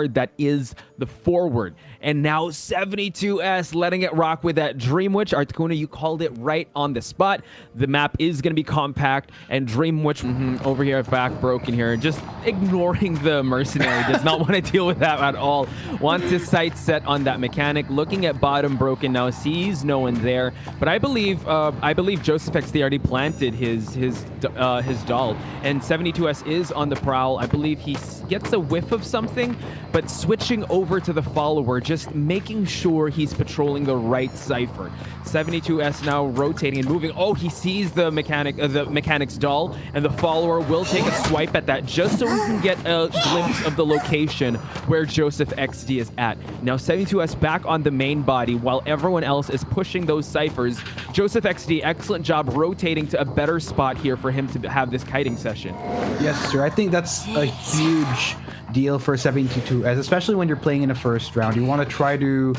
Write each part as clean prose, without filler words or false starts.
that is the forward. And now 72S letting it rock with that Dream Witch. Articuno, you called it right on the spot. The map is going to be compact, and Dream Witch over here back broken here, just ignoring the mercenary. Does not want to deal with that at all. Wants his sights set on that mechanic. Looking at bottom broken now, sees no one there. But I believe Joseph XD already planted his doll, and 72S is on the prowl. I believe he gets a whiff of something, but switching over to the follower, just making sure he's patrolling the right cipher. 72S now rotating and moving. Oh, he sees the mechanic's doll, and the follower will take a swipe at that just so we can get a glimpse of the location where Joseph XD is at. Now 72S back on the main body while everyone else is pushing those ciphers. Joseph XD, excellent job rotating to a better spot here for him to have this kiting session. Yes, sir. I think that's a huge deal for 72S, especially when you're playing in the first round. You want to try to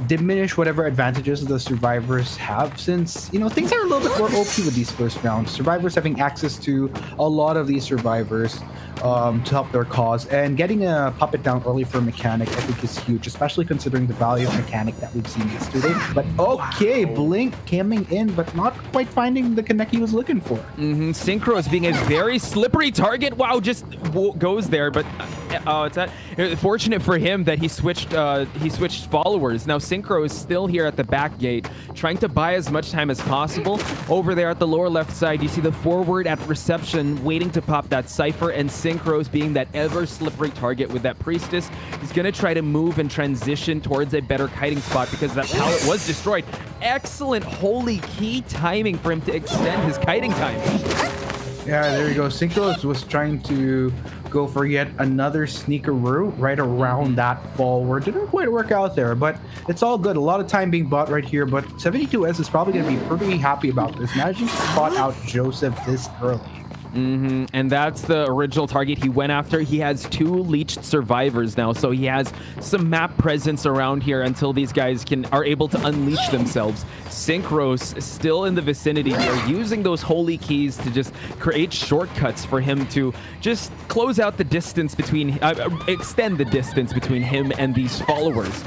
diminish whatever advantages the survivors have, since things are a little bit more OP with these first rounds. Survivors having access to a lot of these survivors to help their cause, and getting a puppet down early for Mechanic I think is huge, especially considering the value of Mechanic that we've seen yesterday. But okay, wow. Blink coming in but not quite finding the connect he was looking for. Synchro is being a very slippery target. Wow, just goes there, but it's fortunate for him that he switched followers. Now Synchro is still here at the back gate, trying to buy as much time as possible. Over there at the lower left side, you see the forward at reception waiting to pop that cipher, and Synchro's being that ever slippery target with that priestess. He's gonna try to move and transition towards a better kiting spot because that pallet was destroyed. Excellent holy key timing for him to extend his kiting time. Yeah, there you go. Synchro was trying to go for yet another sneakeroo right around that forward. Didn't quite work out there, but it's all good. A lot of time being bought right here, but 72S is probably going to be pretty happy about this, managing to spot out Joseph this early. And that's the original target he went after. He has 2 leeched survivors now, so he has some map presence around here until these guys are able to unleash themselves. Synchros still in the vicinity here, using those holy keys to just create shortcuts for him to just close out the distance between, extend the distance between him and these followers.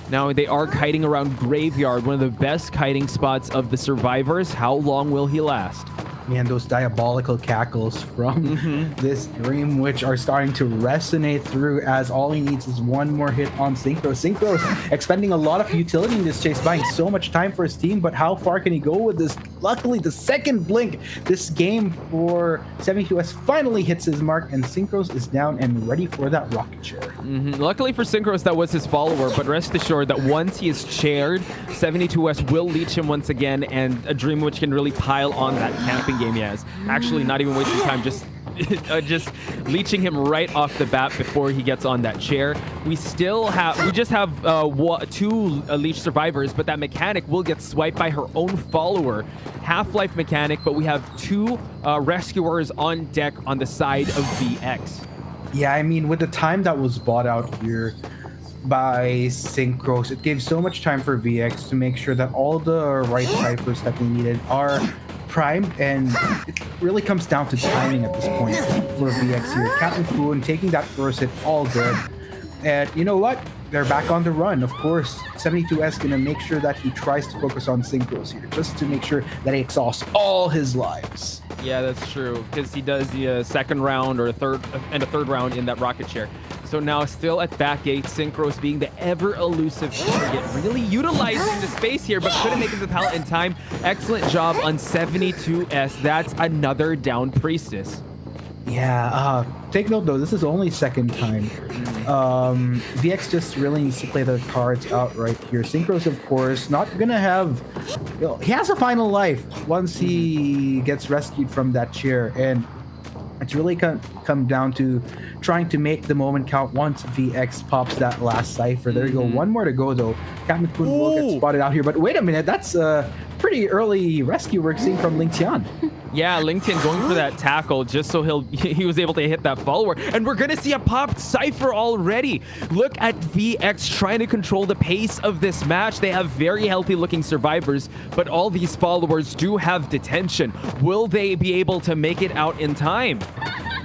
Now they are kiting around Graveyard, one of the best kiting spots of the survivors. How long will he last? Man, those diabolical cackles from this Dream Witch are starting to resonate through, as all he needs is one more hit on Synchro. Synchro's expending a lot of utility in this chase, buying so much time for his team, but how far can he go with this? Luckily, the second blink this game for 72S finally hits his mark, and Synchros is down and ready for that rocket chair. Luckily for Synchros, that was his follower, but rest assured that once he is chaired, 72S will leech him once again, and a Dream Witch can really pile on that camping game he has. Actually, not even wasting time, just leeching him right off the bat before he gets on that chair. We just have 2 leech survivors, but that mechanic will get swiped by her own follower. Half-life mechanic, but we have 2 rescuers on deck on the side of VX. Yeah, I mean, with the time that was bought out here by Synchros, it gave so much time for VX to make sure that all the right ciphers that they needed are primed, and it really comes down to timing at this point for VX here. Captain Poon taking that first hit, all good. And you know what? They're back on the run. Of course, 72S gonna make sure that he tries to focus on Synchros here, just to make sure that he exhausts all his lives. Yeah, that's true, because he does the second round or a third round in that rocket chair. So now still at back gate, Synchros being the ever elusive target, really utilizing the space here, but couldn't make it to the pallet in time. Excellent job on 72S. That's another down priestess. Yeah, take note though, this is only second time. VX just really needs to play the cards out right here. Synchros, of course, not gonna have, he has a final life once he gets rescued from that chair, and it's really come down to trying to make the moment count once VX pops that last cipher. There you go, one more to go though. Captain Poon will get spotted out here, but wait a minute, that's a pretty early rescue we're seeing from Ling Tian. Yeah, Ling Tian going for that tackle just so he was able to hit that follower. And we're gonna see a popped cipher already. Look at VX trying to control the pace of this match. They have very healthy looking survivors, but all these followers do have detention. Will they be able to make it out in time?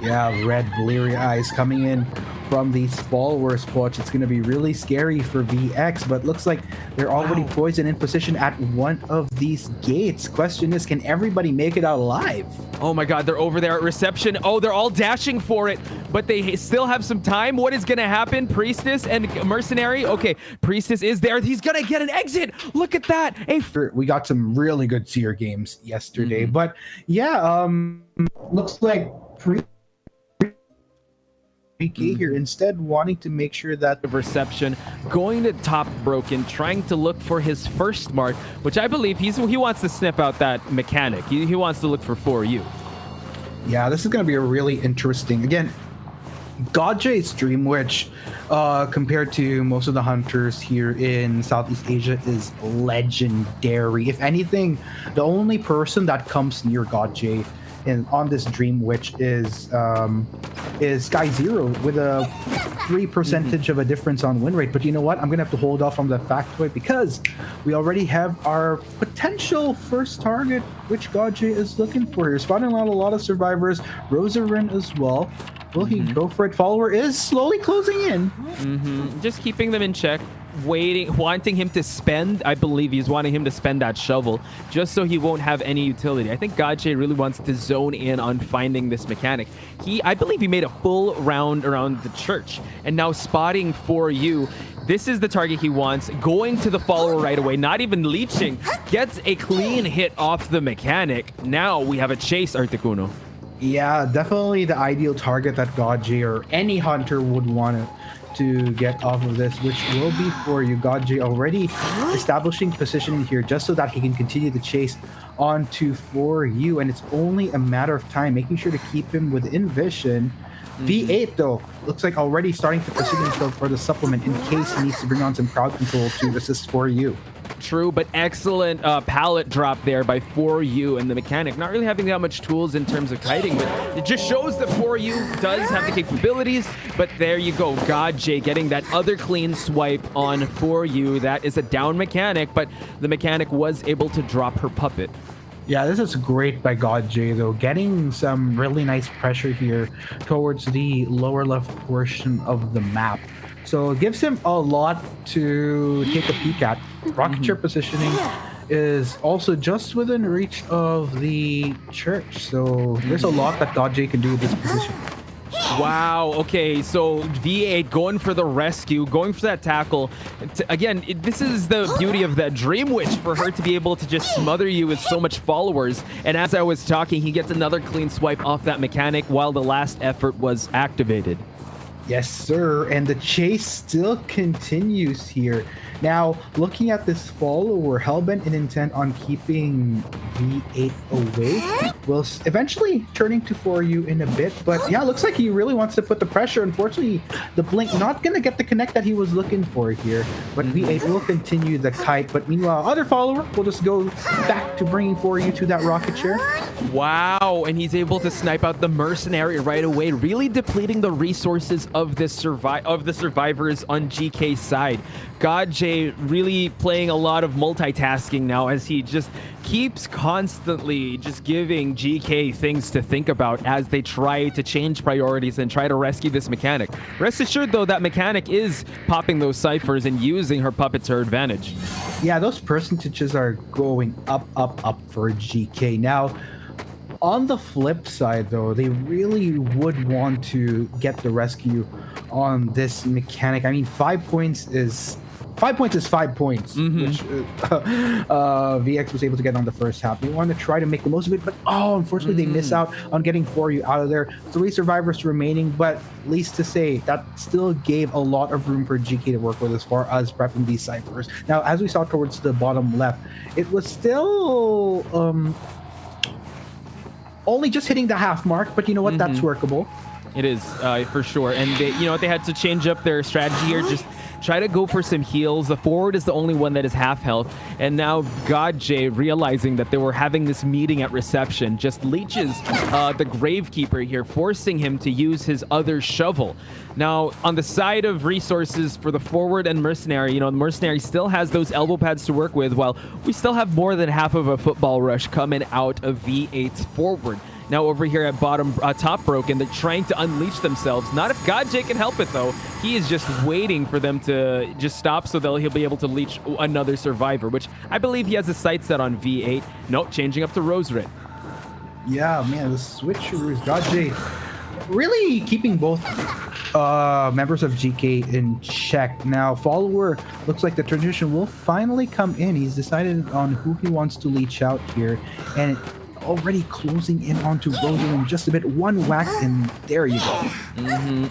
Yeah, red bleary eyes coming in from these followers, Poch. It's going to be really scary for VX, but looks like they're already poised and in position at one of these gates. Question is, can everybody make it out alive? Oh my god, they're over there at reception. Oh, they're all dashing for it, but they still have some time. What is going to happen? Priestess and Mercenary? Okay, Priestess is there. He's going to get an exit. Look at that. We got some really good Seer games yesterday, but yeah, looks like GK here instead wanting to make sure that reception, going to top broken, trying to look for his first mark, which I believe he wants to sniff out that mechanic. He wants to look for 4U. Yeah, this is going to be a really interesting, again, GodJ's Dream Witch, compared to most of the hunters here in Southeast Asia, is legendary. If anything, the only person that comes near GodJ on this Dream Witch is Sky Zero with a 3% of a difference on win rate. But you know what? I'm gonna have to hold off on the factoid because we already have our potential first target, which GodJ is looking for here. Spotting out a lot of survivors. Rosarin as well. Will he go for it? Follower is slowly closing in. Just keeping them in check. Wanting him to spend, I believe he's wanting him to spend that shovel just so he won't have any utility. I think GodJ really wants to zone in on finding this mechanic. I believe he made a full round around the church and now spotting 4U. This is the target he wants, going to the follower right away, not even leeching, gets a clean hit off the mechanic. Now we have a chase, Articuno. Yeah, definitely the ideal target that GodJ or any hunter would want to get off of this, which will be 4U. GodJ already establishing positioning here just so that he can continue the chase onto 4U, and it's only a matter of time, making sure to keep him within vision. V8 though looks like already starting to position himself for the supplement in case he needs to bring on some crowd control to assist 4U. True, but excellent pallet drop there by 4U, and the mechanic not really having that much tools in terms of kiting, but it just shows that 4U does have the capabilities. But there you go, GodJ getting that other clean swipe on 4U. That is a down mechanic, but the mechanic was able to drop her puppet. Yeah, this is great by GodJ though, getting some really nice pressure here towards the lower left portion of the map. So it gives him a lot to take a peek at. Rocket chair positioning is also just within reach of the church. So there's a lot that GodJ can do with this position. Wow, okay, so V8 going for the rescue, going for that tackle. Again, this is the beauty of that Dream Witch, for her to be able to just smother you with so much followers. And as I was talking, he gets another clean swipe off that mechanic while the last effort was activated. Yes, sir, and the chase still continues here. Now, looking at this follower, hellbent and intent on keeping V8 away, will eventually turning to 4U in a bit. But yeah, looks like he really wants to put the pressure. Unfortunately, the blink not going to get the connect that he was looking for here. But V8 will continue the kite. But meanwhile, other follower will just go back to bringing 4U to that rocket chair. Wow, and he's able to snipe out the mercenary right away, really depleting the resources of the survivors on GK's side. GodJ really playing a lot of multitasking now as he just keeps constantly just giving GK things to think about as they try to change priorities and try to rescue this mechanic. Rest assured though, that mechanic is popping those ciphers and using her puppet to her advantage. Yeah, those percentages are going up for GK. Now, on the flip side though, they really would want to get the rescue on this mechanic. I mean, 5 points is 5 points, which VX was able to get on the first half. They want to try to make the most of it, but unfortunately they miss out on getting 4U out of there. 3 survivors remaining, but at least to say that still gave a lot of room for GK to work with as far as prepping these ciphers. Now, as we saw towards the bottom left, it was still only just hitting the half mark, but you know what? That's workable. It is, for sure. And they, you know, they had to change up their strategy here. Just try to go for some heals. The forward is the only one that is half health. And now GodJ, realizing that they were having this meeting at reception, just leeches the Gravekeeper here, forcing him to use his other shovel. Now, on the side of resources for the forward and mercenary, you know, the mercenary still has those elbow pads to work with, while we still have more than half of a football rush coming out of V8's forward. Now over here at bottom, top broken, they're trying to unleash themselves. Not if GodJ can help it though. He is just waiting for them to just stop so that he'll be able to leech another survivor, which I believe he has a sight set on V8. Nope, changing up to Roserin. Yeah, man, the switcheroos. GodJ really keeping both members of GK in check. Now, Follower looks like the transition will finally come in. He's decided on who he wants to leech out here, and already closing in onto Roserin just a bit. One whack, and there you go.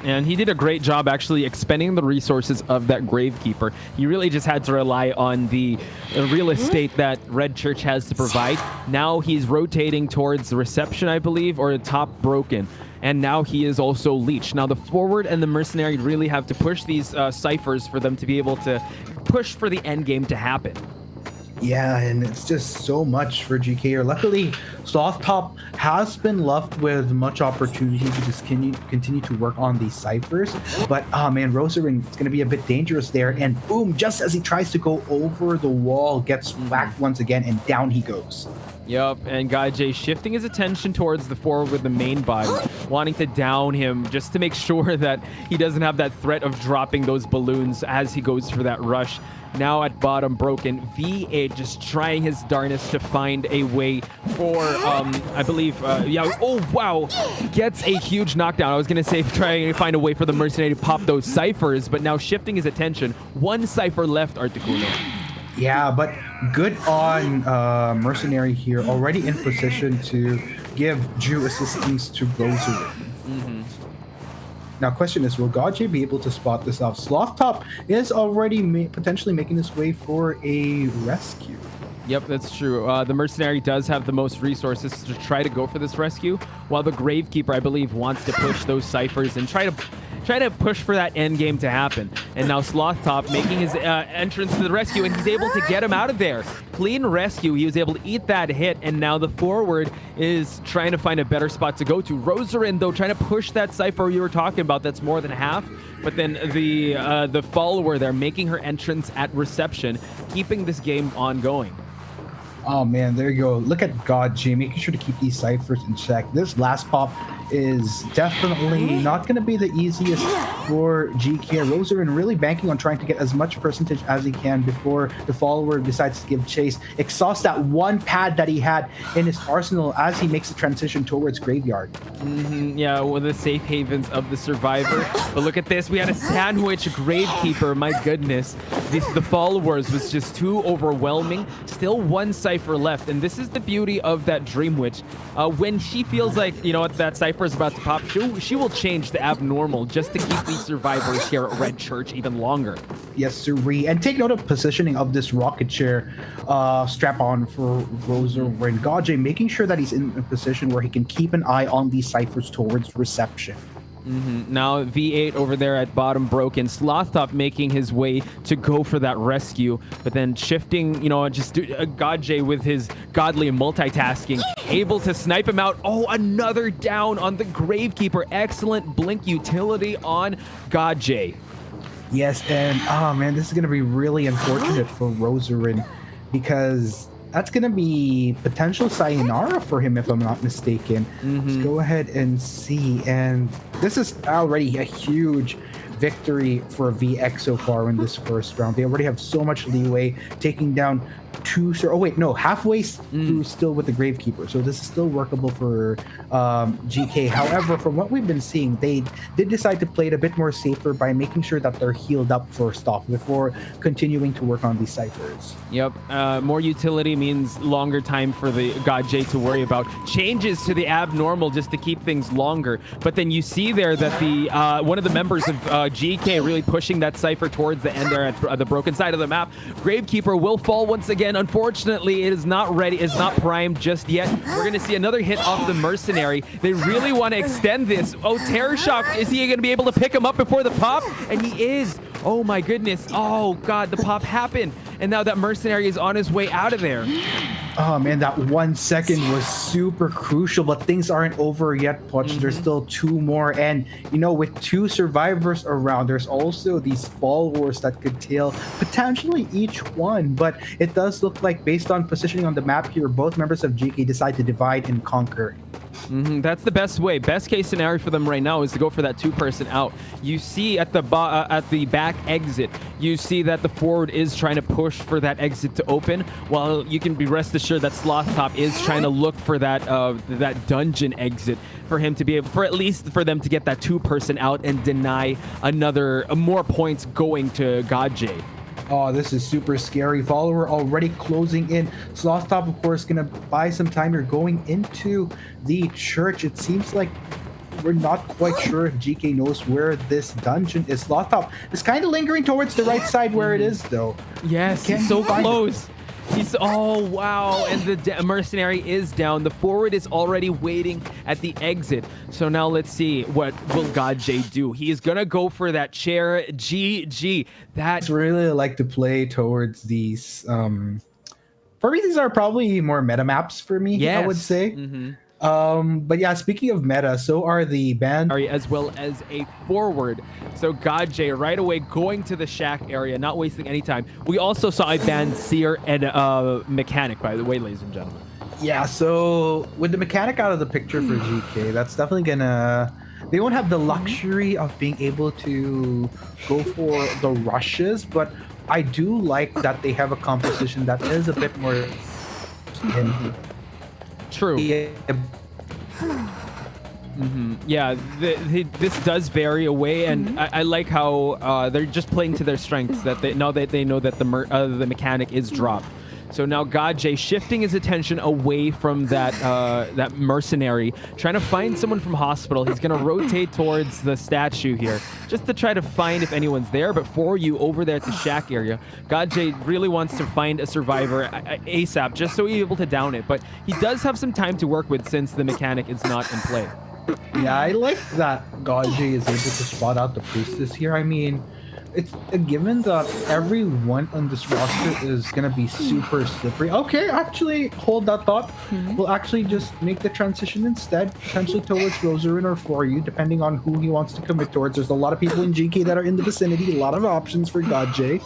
And he did a great job actually expending the resources of that Gravekeeper. He really just had to rely on the real estate that Red Church has to provide. Now he's rotating towards the reception, I believe, or the top broken. And now he is also leech. Now the forward and the mercenary really have to push these ciphers for them to be able to push for the end game to happen. Yeah, and it's just so much for GK. Luckily, Soft Top has been left with much opportunity to just continue to work on these ciphers. But, man, Roserin is going to be a bit dangerous there. And boom, just as he tries to go over the wall, gets whacked once again, and down he goes. Yep, and GodJ shifting his attention towards the forward with the main body, wanting to down him just to make sure that he doesn't have that threat of dropping those balloons as he goes for that rush. Now at bottom broken, V8 just trying his darnest to find a way for, I believe, yeah, oh wow, gets a huge knockdown. I was going to say trying to find a way for the mercenary to pop those ciphers, but now shifting his attention. One cipher left, Articuno. Yeah, but good on Mercenary here, already in position to give due assistance to Roserin. Now, question is, will GodJ be able to spot this out? Slothtop is already potentially making his way for a rescue. Yep, that's true. The Mercenary does have the most resources to try to go for this rescue, while the Gravekeeper, I believe, wants to push those ciphers and try to push for that end game to happen. And now Slothtop making his entrance to the rescue, and he's able to get him out of there. Clean rescue. He was able to eat that hit, and now the forward is trying to find a better spot to go to. Roserin, though, trying to push that cipher you were talking about. That's more than half. But then the follower there making her entrance at reception, keeping this game ongoing. Oh man, there you go. Look at GodJ making sure to keep these ciphers in check. This last pop is definitely not going to be the easiest for GK. Roserin really banking on trying to get as much percentage as he can before the follower decides to give chase. Exhaust that one pad that he had in his arsenal as he makes the transition towards Graveyard. Yeah, one of the safe havens of the survivor. But look at this. We had a sandwich Gravekeeper. My goodness. The followers was just too overwhelming. Still one cipher left. And this is the beauty of that Dream Witch. When she feels like, you know what, that cipher is about to pop, she will change to abnormal just to keep these survivors here at Red Church even longer. Yes, sirree. And take note of positioning of this rocket chair strap on for Roserin. GodJ making sure that he's in a position where he can keep an eye on these ciphers towards reception. Now V8 over there at bottom broken. Slothtop making his way to go for that rescue, but then shifting, you know, just GodJ with his godly multitasking, able to snipe him out. Oh, another down on the Gravekeeper. Excellent blink utility on GodJ. Yes, and oh man, this is going to be really unfortunate for Roserin because that's going to be potential sayonara for him, if I'm not mistaken. Let's go ahead and see. And this is already a huge victory for VX so far in this first round. They already have so much leeway, taking down halfway through still with the Gravekeeper. So this is still workable for GK. However, from what we've been seeing, they did decide to play it a bit more safer by making sure that they're healed up first off before continuing to work on these ciphers. Yep. More utility means longer time for the GodJ to worry about. Changes to the abnormal just to keep things longer. But then you see there that the one of the members of GK really pushing that cipher towards the end there at the broken side of the map. Gravekeeper will fall once again. Unfortunately, it is not ready. It's not primed just yet. We're going to see another hit off the Mercenary. They really want to extend this. Oh, Terror Shock. Is he going to be able to pick him up before the pop? And he is. Oh, my goodness. Oh, God. The pop happened. And now that Mercenary is on his way out of there. Oh, man. That 1 second was super crucial, but things aren't over yet, Poch. There's still two more. And, you know, with two survivors around, there's also these followers that could tail potentially each one. But it does look like, based on positioning on the map here, both members of GK decide to divide and conquer. That's the best way. Best case scenario for them right now is to go for that 2-person out. You see at the back exit, you see that the forward is trying to push for that exit to open, while you can be rest assured that Sloth Top is trying to look for that that dungeon exit for him to be able, for at least for them to get that 2-person out and deny more points going to Godjay. Oh, this is super scary. Follower already closing in. Sloth Top, of course, gonna buy some time. You're going into the church. It seems like we're not quite sure if GK knows where this dungeon is. Sloth Top is kind of lingering towards the right side where it is, though. Yes, he's so close. Oh, wow. And the mercenary is down. The forward is already waiting at the exit. So now let's see, what will Godjay do? He is going to go for that chair. GG. That's really like to play towards these. For me, these are probably more meta maps for me, yes. I would say. But yeah, speaking of meta, so are the band as well as a forward. So Godjay right away going to the shack area, not wasting any time. We also saw a band seer and a mechanic, by the way, ladies and gentlemen. Yeah, so with the mechanic out of the picture for GK, that's definitely gonna, they won't have the luxury of being able to go for the rushes, but I do like that they have a composition that is a bit more true. Yeah, this does vary away, and I like how they're just playing to their strengths. That they know that the mechanic is dropped. So now Godjay shifting his attention away from that that mercenary, trying to find someone from hospital. He's gonna rotate towards the statue here, just to try to find if anyone's there. But for you over there at the shack area, Godjay really wants to find a survivor ASAP, just so he's able to down it. But he does have some time to work with since the mechanic is not in play. Yeah, I like that Godjay is able to spot out the priestess here. I mean, it's a given that everyone on this roster is gonna be super slippery. Okay, actually, hold that thought. We'll actually just make the transition instead, potentially towards Rosarin or For You, depending on who he wants to commit towards. There's a lot of people in GK that are in the vicinity, a lot of options for Godjay.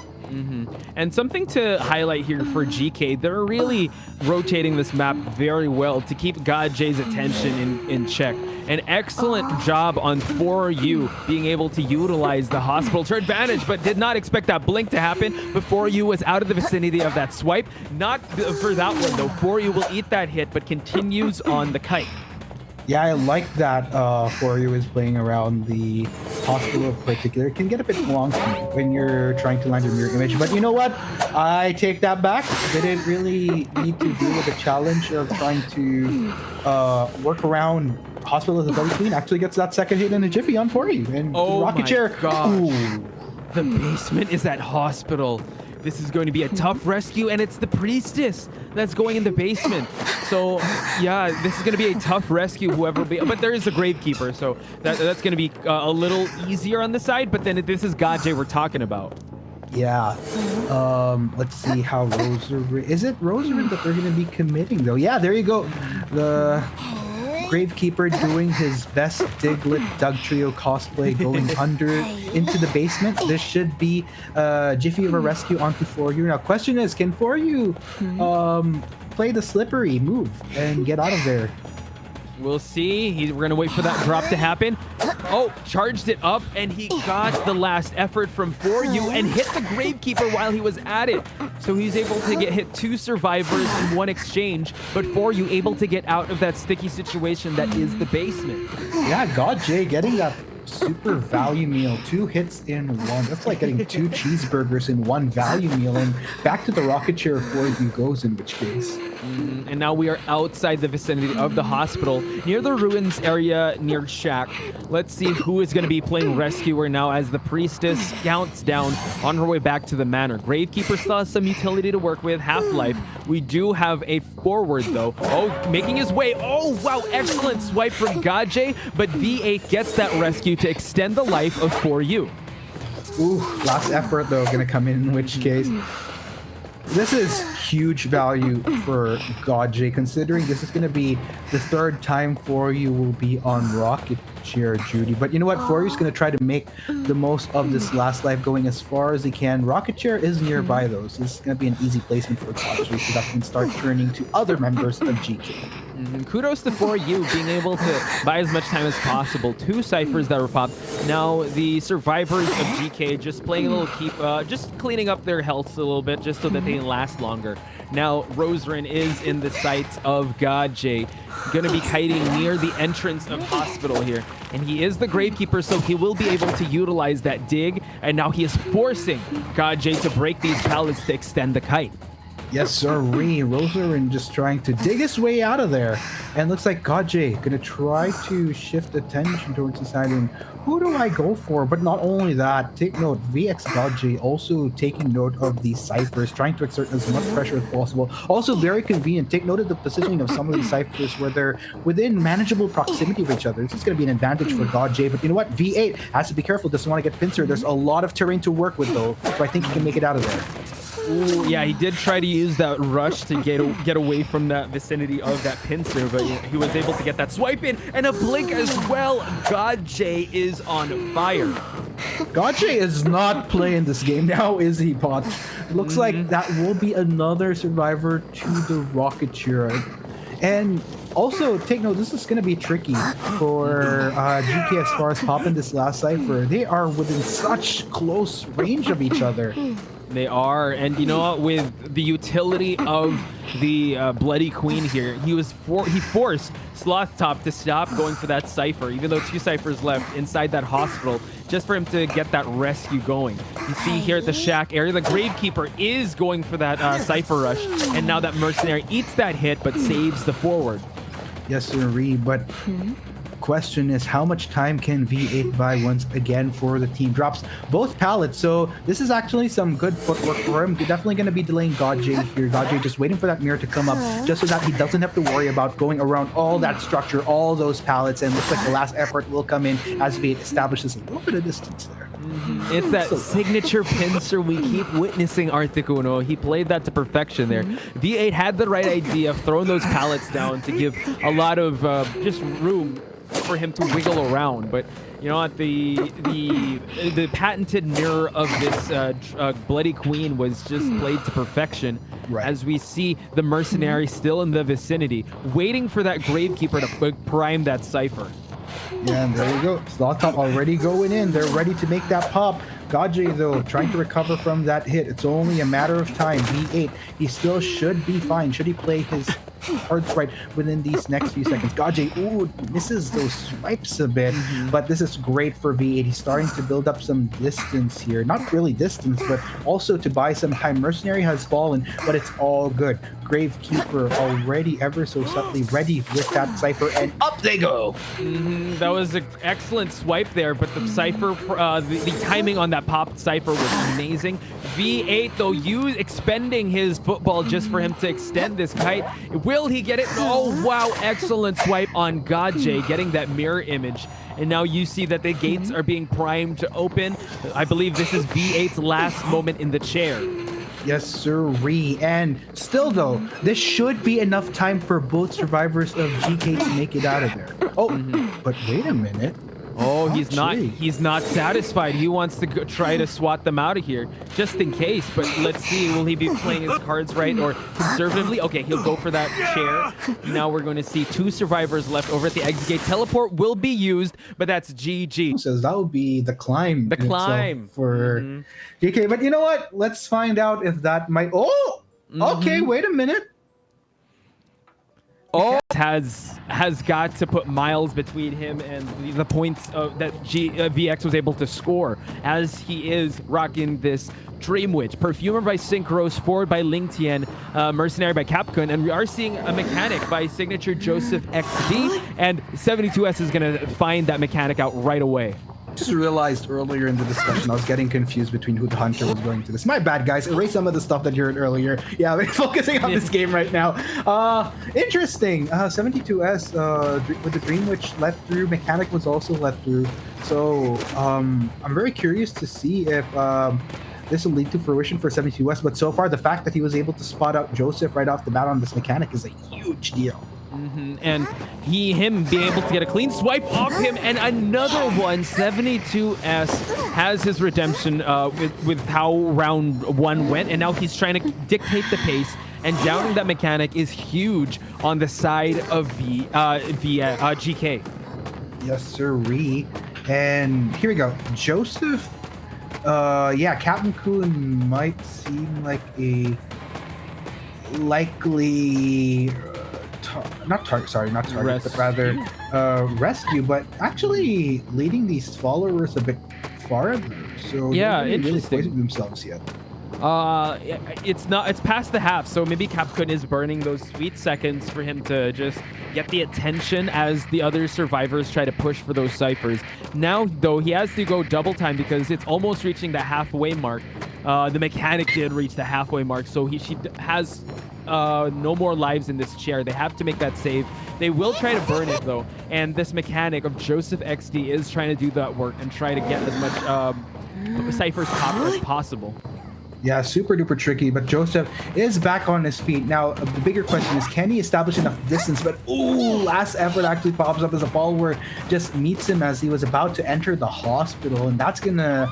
And something to highlight here for GK, they're really rotating this map very well to keep Godjay's attention in check. An excellent job on For You being able to utilize the hospital to advantage, but did not expect that blink to happen before You was out of the vicinity of that swipe. Not for that one though. For You will eat that hit, but continues on the kite. Yeah, I like that For You is playing around the hospital in particular. It can get a bit wonky when you're trying to land your mirror image, but you know what? I take that back. They didn't really need to deal with the challenge of trying to work around hospital as a belly queen. Actually gets that second hit in a jiffy on For You. And rocket chair. Gosh. The basement is at hospital. This is going to be a tough rescue, and it's the priestess that's going in the basement. So, yeah, this is going to be a tough rescue, but there is a gravekeeper, so that's going to be a little easier on the side, but then this is Godjay we're talking about. Yeah. Let's see how Rosarin... Is it Rosarin that they're going to be committing, though? Yeah, there you go. The Gravekeeper doing his best Diglett Dugtrio cosplay, going under into the basement. This should be jiffy of a rescue onto For You. Now, question is, can For You play the slippery move and get out of there? We'll see. We're going to wait for that drop to happen. Oh, charged it up, and he got the last effort from For You and hit the Gravekeeper while he was at it. So he's able to hit 2 survivors in one exchange, but For You able to get out of that sticky situation that is the basement. Yeah, Godjay getting that super value meal, 2 hits in one. That's like getting 2 cheeseburgers in one value meal, and back to the rocket chair For You goes, in which case. And now we are outside the vicinity of the hospital, near the ruins area, near Shack. Let's see who is going to be playing rescuer now as the priestess counts down on her way back to the manor. Gravekeeper still has some utility to work with, half-life. We do have a forward, though. Oh, making his way. Oh, wow, excellent swipe from Godjay, but V8 gets that rescue to extend the life of For You. Ooh, last effort, though, going to come in which case... This is huge value for Godjay, considering this is going to be the 3rd time For You will be on rocket chair duty. But you know what? For You's going to try to make the most of this last life, going as far as he can. Rocket chair is nearby, though, so this is going to be an easy placement for Godjay so that he can start turning to other members of GK. Kudos to 4U being able to buy as much time as possible. 2 ciphers that were popped. Now the survivors of GK just playing a little keep, just cleaning up their health a little bit just so that they can last longer. Now Rosarin is in the sights of Godj. Going to be kiting near the entrance of hospital here. And he is the Gravekeeper, so he will be able to utilize that dig. And now he is forcing Godj to break these pallets to extend the kite. Yes, sir. Rosarin just trying to dig his way out of there. And looks like Godj gonna try to shift attention towards deciding who do I go for? But not only that, take note, VX Godj also taking note of these ciphers, trying to exert as much pressure as possible. Also very convenient. Take note of the positioning of some of these ciphers where they're within manageable proximity of each other. This is gonna be an advantage for Godj. But you know what? V8 has to be careful, doesn't want to get pincer. There's a lot of terrain to work with though. So I think he can make it out of there. Ooh, yeah, he did try to use that rush to get away from that vicinity of that pincer, but he was able to get that swipe in and a blink as well. Godj is on fire. Godj is not playing this game now, is he, Pot? Looks like that will be another survivor to the Rocketeer. And also, take note, this is going to be tricky for GK as far as popping this last cipher. They are within such close range of each other. They are, and you know what? With the utility of the Bloody Queen here, he forced Sloth Top to stop going for that cipher, even though 2 ciphers left inside that hospital, just for him to get that rescue going. You see here at the shack area, the Gravekeeper is going for that cipher rush, and now that Mercenary eats that hit, but saves the forward. Yes, sir, but question is how much time can V8 buy once again for the team drops both pallets. So this is actually some good footwork for him. You're definitely going to be delaying Godj here. Godj just waiting for that mirror to come up just so that he doesn't have to worry about going around all that structure, all those pallets, and looks like the last effort will come in as V8 establishes a little bit of distance there. It's that signature pincer we keep witnessing, Articuno. He played that to perfection there. V8 had the right idea of throwing those pallets down to give a lot of just room for him to wiggle around, but you know what, the patented mirror of this Bloody Queen was just played to perfection. As we see the Mercenary still in the vicinity, waiting for that Gravekeeper to prime that cipher. Yeah, and there we go. Sloth Top already going in. They're ready to make that pop. Godj, though, trying to recover from that hit. It's only a matter of time. V8, he still should be fine. Should he play his cards right within these next few seconds? Godj, ooh, misses those swipes a bit, but this is great for V8. He's starting to build up some distance here. Not really distance, but also to buy some time. Mercenary has fallen, but it's all good. Gravekeeper already ever so subtly ready with that cipher, and up they go. That was an excellent swipe there, but the cipher, the timing on that pop cipher was amazing. V8 though, expending his football just for him to extend this kite. Will he get it? Oh wow, excellent swipe on Godj, getting that mirror image. And now you see that the gates are being primed to open. I believe this is V8's last moment in the chair. Yes, sirree. And still, though, this should be enough time for both survivors of GK to make it out of there. Oh, but wait a minute. Oh, he's not satisfied. He wants to try to swat them out of here, just in case. But let's see, will he be playing his cards right or conservatively? Okay, he'll go for that chair. Now we're going to see 2 survivors left over at the exit gate. Teleport will be used, but that's GG. So that would be the climb. The climb for GK. But you know what? Let's find out if that might. Oh, okay. Wait a minute. Oh, has got to put miles between him and the points that VX was able to score, as he is rocking this Dream Witch. Perfumer by Synchros, Forward by Ling Tian, Mercenary by Capcom, and we are seeing a mechanic by Signature Joseph XD, and 72S is going to find that mechanic out right away. Just realized earlier in the discussion I was getting confused between who the hunter was going to this. My bad, guys. Erase some of the stuff that you heard earlier. Yeah, we're focusing on this game right now. Interesting. 72S with the Dream Witch let through. Mechanic was also let through. So I'm very curious to see if this will lead to fruition for 72S. But so far, the fact that he was able to spot out Joseph right off the bat on this mechanic is a huge deal. And him being able to get a clean swipe off him, and another one. 72S has his redemption with how round 1 went, and now he's trying to dictate the pace and downing that mechanic is huge on the side of GK. Yes, sirree. And here we go. Joseph, yeah, Captain Kun might seem like a likely, not target, but rather rescue, but actually leading these followers a bit farther. So yeah, really interesting. poising themselves yet. It's past the half, so maybe Capcom is burning those sweet seconds for him to just get the attention as the other survivors try to push for those ciphers. Now, though, he has to go double time because it's almost reaching the halfway mark. The mechanic did reach the halfway mark, so she has no more lives in this chair. They have to make that save. They will try to burn it, though, and this mechanic of Joseph XD is trying to do that work and try to get as much ciphers popped as possible. Yeah, super duper tricky, but Joseph is back on his feet. Now, the bigger question is, can he establish enough distance? But, ooh, last effort actually pops up as a follower just meets him as he was about to enter the hospital, and that's going to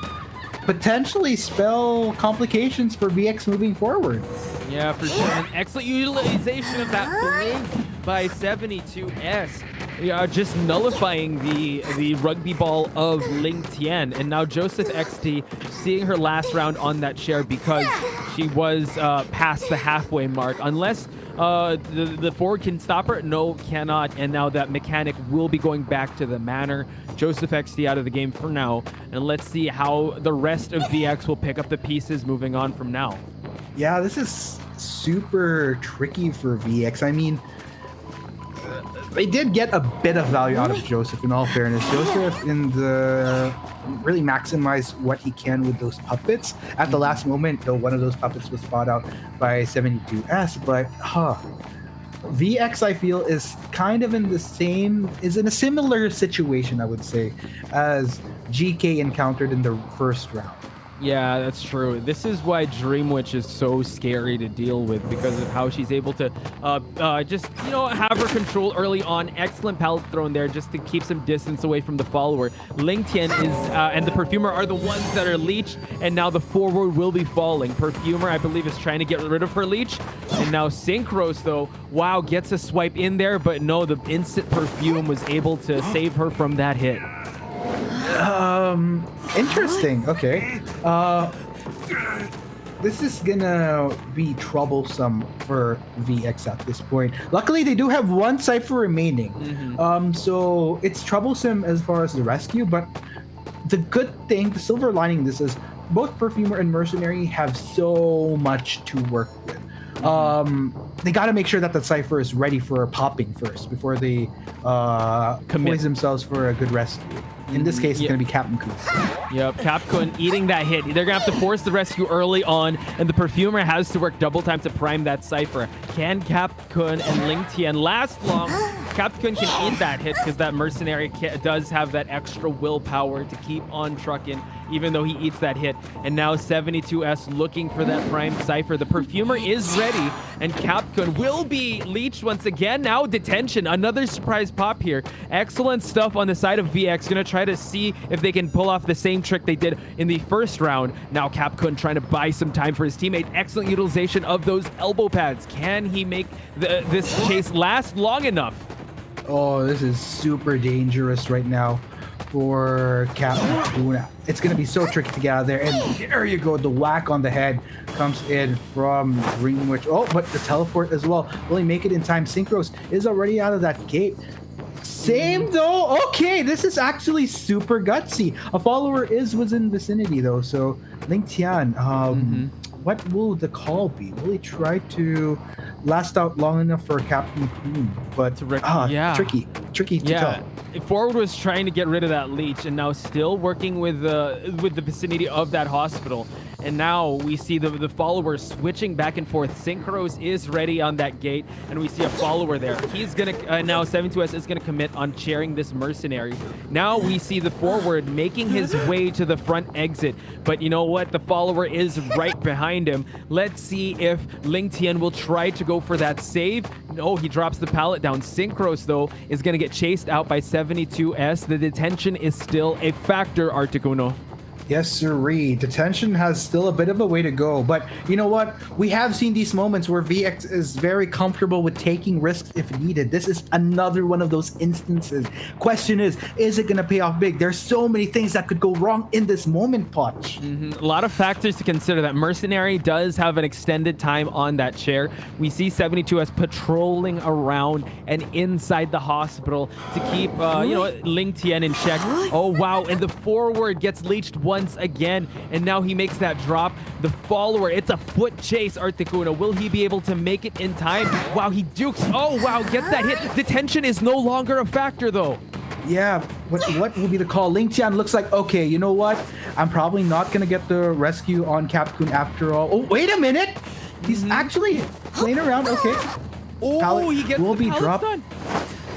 potentially spell complications for VX moving forward. Yeah, for sure. An excellent utilization of that blink by 72S. Yeah, just nullifying the rugby ball of Ling Tian. And now Joseph XD seeing her last round on that chair because she was past the halfway mark. Unless the forward can stop her, no, cannot. And now that mechanic will be going back to the manor. Joseph XD out of the game for now. And let's see how the rest of VX will pick up the pieces moving on from now. Yeah, this is super tricky for VX. I mean, they did get a bit of value out of Joseph, in all fairness. Joseph really maximized what he can with those puppets. At the last moment, though, one of those puppets was spot out by 72S, but VX, I feel, is kind of in a similar situation, I would say, as GK encountered in the first round. Yeah, that's true. This is why Dream Witch is so scary to deal with, because of how she's able to just, have her control early on. Excellent pallet thrown there just to keep some distance away from the follower. Ling Tian and the Perfumer are the ones that are leeched, and now the forward will be falling. Perfumer, I believe, is trying to get rid of her leech, and now Synchros, though, wow, gets a swipe in there, but no, the instant Perfume was able to save her from that hit. Interesting. Okay. This is gonna be troublesome for VX at this point. Luckily, they do have one cipher remaining. So it's troublesome as far as the rescue, but the good thing, the silver lining in this is both Perfumer and Mercenary have so much to work with. They got to make sure that the cipher is ready for popping first before they poise themselves for a good rescue. In this case, it's going to be Captain Kun. Yep, Capcom eating that hit. They're going to have to force the rescue early on, and the Perfumer has to work double time to prime that cipher. Can Capcom and Ling Tian last long? Capcom can eat that hit because that Mercenary does have that extra willpower to keep on trucking, even though he eats that hit. And now 72S looking for that prime cipher. The Perfumer is ready, and Capcom will be leeched once again. Now detention, another surprise pop here. Excellent stuff on the side of VX. Gonna try to see if they can pull off the same trick they did in the first round. Now Capcom trying to buy some time for his teammate. Excellent utilization of those elbow pads. Can he make this chase last long enough? Oh, this is super dangerous right now for Captain Tuna. It's going to be so tricky to get out of there. And there you go. The whack on the head comes in from Dream Witch. Oh, but the teleport as well. Will he make it in time? Synchros is already out of that gate. Same though. Okay, this is actually super gutsy. A follower is within vicinity though. So Ling Tian, what will the call be? Will he try to last out long enough for Captain Kun? But tricky to tell. Forward was trying to get rid of that leech, and now still working with the vicinity of that hospital. And now we see the followers switching back and forth. Synchros is ready on that gate, and we see a follower there. He's gonna now 72S is gonna commit on chairing this Mercenary. Now we see the forward making his way to the front exit, but you know what? The follower is right behind him. Let's see if Ling Tian will try to go for that save. No, he drops the pallet down. Synchros, though, is gonna get chased out by 72S. The detention is still a factor, Articuno. Yes, sirree. Detention has still a bit of a way to go. But you know what? We have seen these moments where VX is very comfortable with taking risks if needed. This is another one of those instances. Question is it going to pay off big? There's so many things that could go wrong in this moment, Potch. A lot of factors to consider. That Mercenary does have an extended time on that chair. We see 72S patrolling around and inside the hospital to keep, Ling Tian in check. Oh, wow. And the forward gets leached once again, and now he makes that drop. The follower, it's a foot chase, Articuno. Will he be able to make it in time? Wow, he dukes. Oh, wow, gets that hit. Detention is no longer a factor, though. Yeah, what will be the call? Ling Tian looks like, okay, you know what? I'm probably not going to get the rescue on Capcoon after all. Oh, wait a minute. He's actually playing around. Okay. Oh, he gets will the be dropped. done.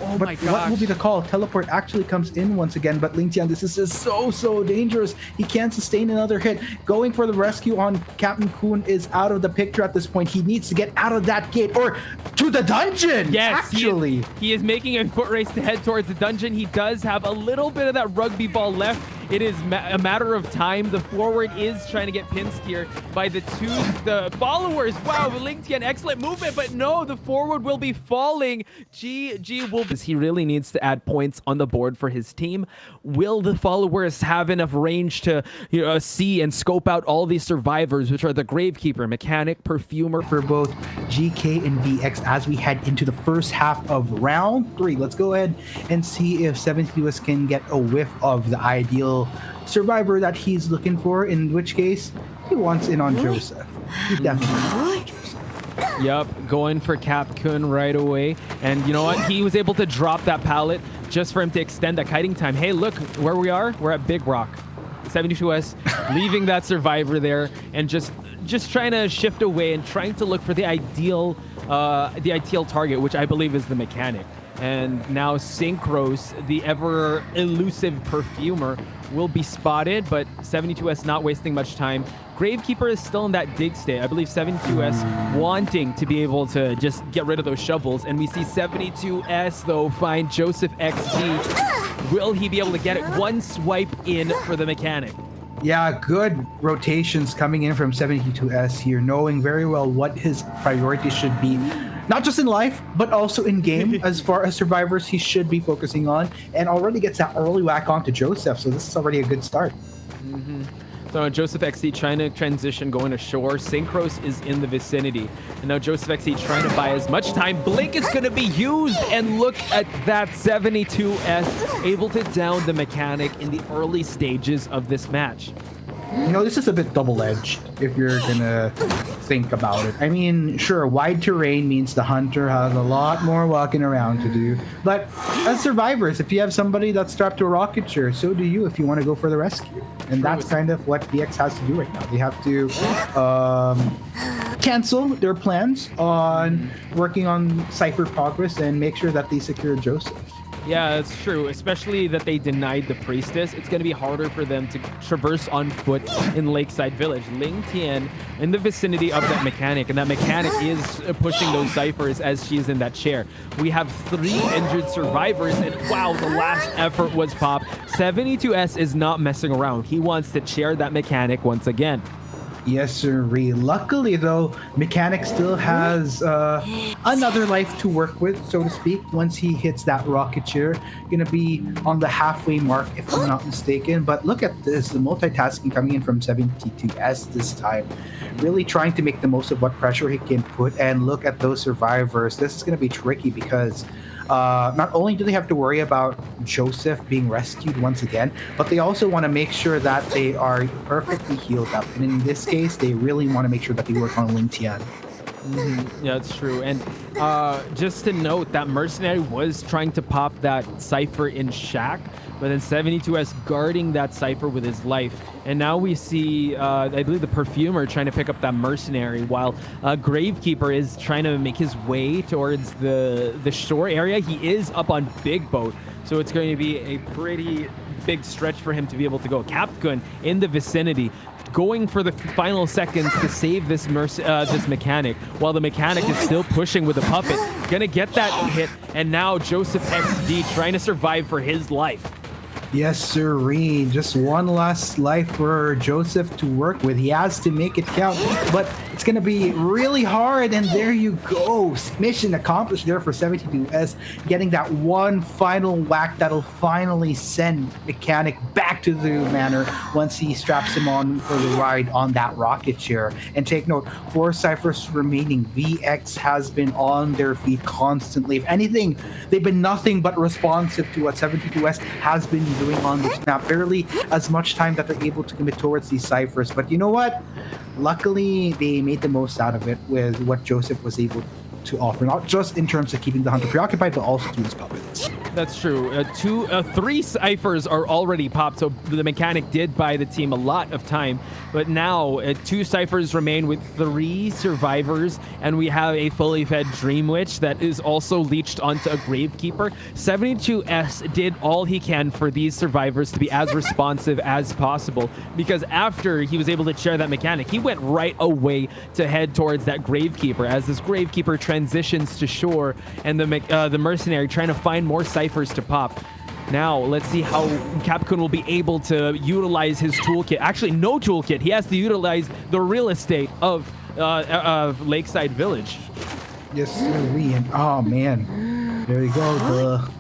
Oh But my gosh. what will be the call? Teleport actually comes in once again, but Ling Tian, this is just so dangerous. He can't sustain another hit. Going for the rescue on Captain Kun is out of the picture at this point. He needs to get out of that gate or to the dungeon. Yes, actually. he is making a foot race to head towards the dungeon. He does have a little bit of that rugby ball left. It is a matter of time. The forward is trying to get pinched here by the followers. Wow, Ling Tian, excellent movement, but no, the forward will be falling. G will be... He really needs to add points on the board for his team. Will the followers have enough range to see and scope out all these survivors, which are the Gravekeeper, Mechanic, Perfumer? For both GK and VX as we head into the first half of round 3. Let's go ahead and see if 72S can get a whiff of the ideal survivor that he's looking for, in which case he wants in on Joseph. He definitely wants Joseph. Yep, going for Capcoon right away. And you know what? He was able to drop that pallet just for him to extend that kiting time. Hey, look where we are. We're at Big Rock. 72S leaving that survivor there and just trying to shift away and trying to look for the ideal target, which I believe is the Mechanic. And now Synchros, the ever elusive Perfumer, will be spotted, but 72S not wasting much time. Gravekeeper is still in that dig state. I believe 72S wanting to be able to just get rid of those shovels. And we see 72S, though, find Joseph XD. Will he be able to get it? One swipe in for the Mechanic. Yeah, good rotations coming in from 72S here, knowing very well what his priority should be. Not just in life, but also in game, as far as survivors he should be focusing on, and already gets that early whack onto Joseph, so this is already a good start. So Joseph XD trying to transition, going ashore. Synchros is in the vicinity. And now Joseph XD trying to buy as much time. Blink is going to be used, and look at that, 72S able to down the Mechanic in the early stages of this match. You know, this is a bit double-edged if you're gonna think about it. I mean, sure, wide terrain means the hunter has a lot more walking around to do. But as survivors, if you have somebody that's strapped to a rocket chair, so do you if you want to go for the rescue. And that's kind of what VX has to do right now. They have to cancel their plans on working on Cypher progress and make sure that they secure Joseph. Yeah, that's true, especially that they denied the Priestess. It's going to be harder for them to traverse on foot in Lakeside Village. Ling Tian in the vicinity of that Mechanic, and that Mechanic is pushing those ciphers as she is in that chair. We have 3 injured survivors, and wow, the last effort was popped. 72S is not messing around. He wants to chair that Mechanic once again. Yes, sir. Luckily, though, Mechanic still has another life to work with, so to speak. Once he hits that rocket chair, gonna be on the halfway mark, if I'm not mistaken. But look at this, the multitasking coming in from 72S this time. Really trying to make the most of what pressure he can put. And look at those survivors. This is gonna be tricky because not only do they have to worry about Joseph being rescued once again, but they also want to make sure that they are perfectly healed up. And in this case, they really want to make sure that they work on Ling Tian. Yeah, that's true. And just to note, that Mercenary was trying to pop that Cypher in Shack, but then 72S guarding that Cypher with his life. And now we see, I believe, the Perfumer trying to pick up that Mercenary, while Gravekeeper is trying to make his way towards the shore area. He is up on Big Boat, so it's going to be a pretty big stretch for him to be able to go. Capcoon in the vicinity, going for the final seconds to save this Mechanic, while the Mechanic is still pushing with the puppet. Gonna get that hit, and now Joseph XD trying to survive for his life. Yes, sirree. Just one last life for Joseph to work with. He has to make it count, but it's going to be really hard. And there you go. Mission accomplished there for 72S, getting that one final whack that'll finally send Mechanic back to the manor once he straps him on for the ride on that rocket chair. And take note, 4 ciphers remaining. VX has been on their feet constantly. If anything, they've been nothing but responsive to what 72S has been doing on this map. Barely as much time that they're able to commit towards these ciphers. But you know what? Luckily, they made the most out of it with what Joseph was able to offer, not just in terms of keeping the hunter preoccupied, but also to his puppets. That's true. 3 ciphers are already popped, so the Mechanic did buy the team a lot of time. But now 2 ciphers remain with 3 survivors, and we have a fully fed Dream Witch that is also leached onto a Gravekeeper. 72S did all he can for these survivors to be as responsive as possible, because after he was able to chair that Mechanic, he went right away to head towards that Gravekeeper as this Gravekeeper transitions to shore, and the Mercenary trying to find more ciphers to pop. Now, let's see how Capcom will be able to utilize his toolkit. Actually, no toolkit. He has to utilize the real estate of Lakeside Village. Yes, sir. And oh man, there you go. The